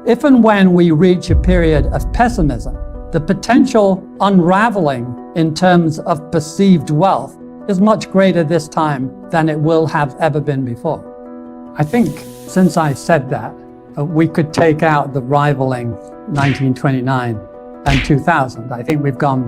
If and when we reach a period of pessimism, the potential unraveling in terms of perceived wealth is much greater this time than it will have ever been before. I think since I said that, we could take out the rivaling 1929 and 2000. I think we've gone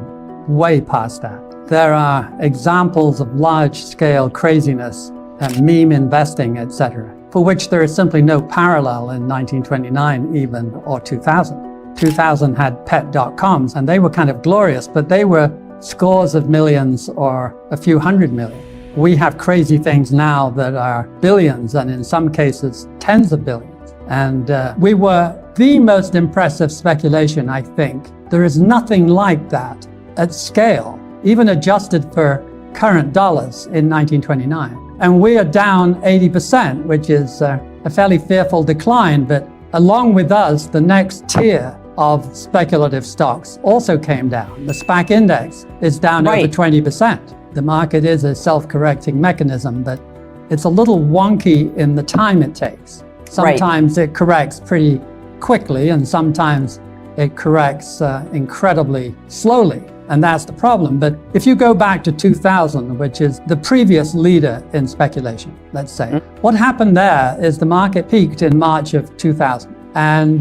way past that. There are examples of large-scale craziness and meme investing, etc., for which there is simply no parallel in 1929 even, or 2000. 2000 had pet.coms, and they were kind of glorious, but they were scores of millions or a few hundred million. We have crazy things now that are billions, and in some cases, tens of billions. And we were the most impressive speculation, I think. There is nothing like that at scale, even adjusted for current dollars in 1929. And we are down 80%, which is a fairly fearful decline. But along with us, the next tier of speculative stocks also came down. The SPAC index is down over 20%. The market is a self-correcting mechanism, but it's a little wonky in the time it takes. Sometimes it corrects pretty quickly, and sometimes it corrects incredibly slowly. And that's the problem. But if you go back to 2000, which is the previous leader in speculation, let's say, what happened there is the market peaked in March of 2000. And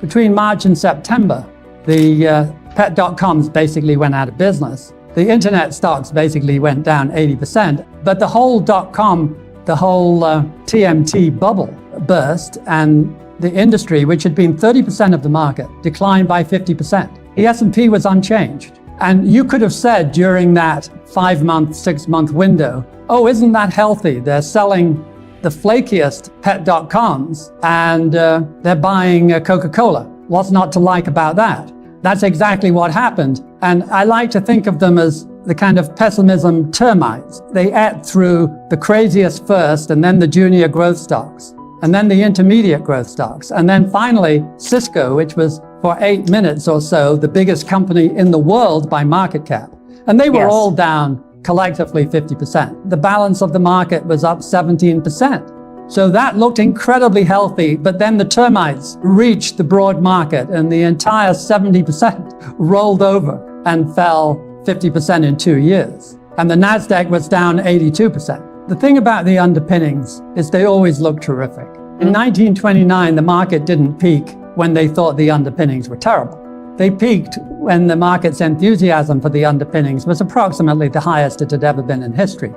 between March and September, the pet.coms basically went out of business. The internet stocks basically went down 80%. But the whole .com, the whole TMT bubble burst, and the industry, which had been 30% of the market, declined by 50%. The S&P was unchanged. And you could have said during that 5-month, 6-month window, oh, isn't that healthy? They're selling the flakiest pet.coms and they're buying Coca-Cola. What's not to like about that? That's exactly what happened. And I like to think of them as the kind of pessimism termites. They ate through the craziest first, and then the junior growth stocks, and then the intermediate growth stocks, and then finally Cisco, which was for 8 minutes or so the biggest company in the world by market cap. And they were all down collectively 50%. The balance of the market was up 17%. So that looked incredibly healthy, but then the termites reached the broad market and the entire 70% rolled over and fell 50% in 2 years. And the NASDAQ was down 82%. The thing about the underpinnings is they always look terrific. In 1929, the market didn't peak when they thought the underpinnings were terrible. They peaked when the market's enthusiasm for the underpinnings was approximately the highest it had ever been in history.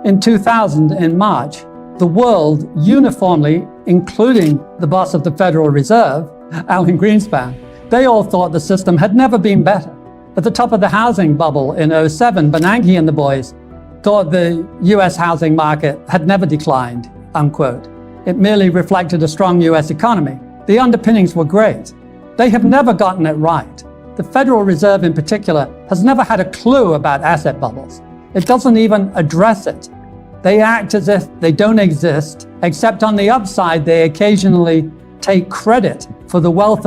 In 2000, in March, the world uniformly, including the boss of the Federal Reserve, Alan Greenspan, they all thought the system had never been better. At the top of the housing bubble in 2007, Bernanke and the boys thought the US housing market had never declined, unquote. It merely reflected a strong US economy. The underpinnings were great. They have never gotten it right. The Federal Reserve in particular has never had a clue about asset bubbles. It doesn't even address it. They act as if they don't exist, except on the upside, they occasionally take credit for the wealth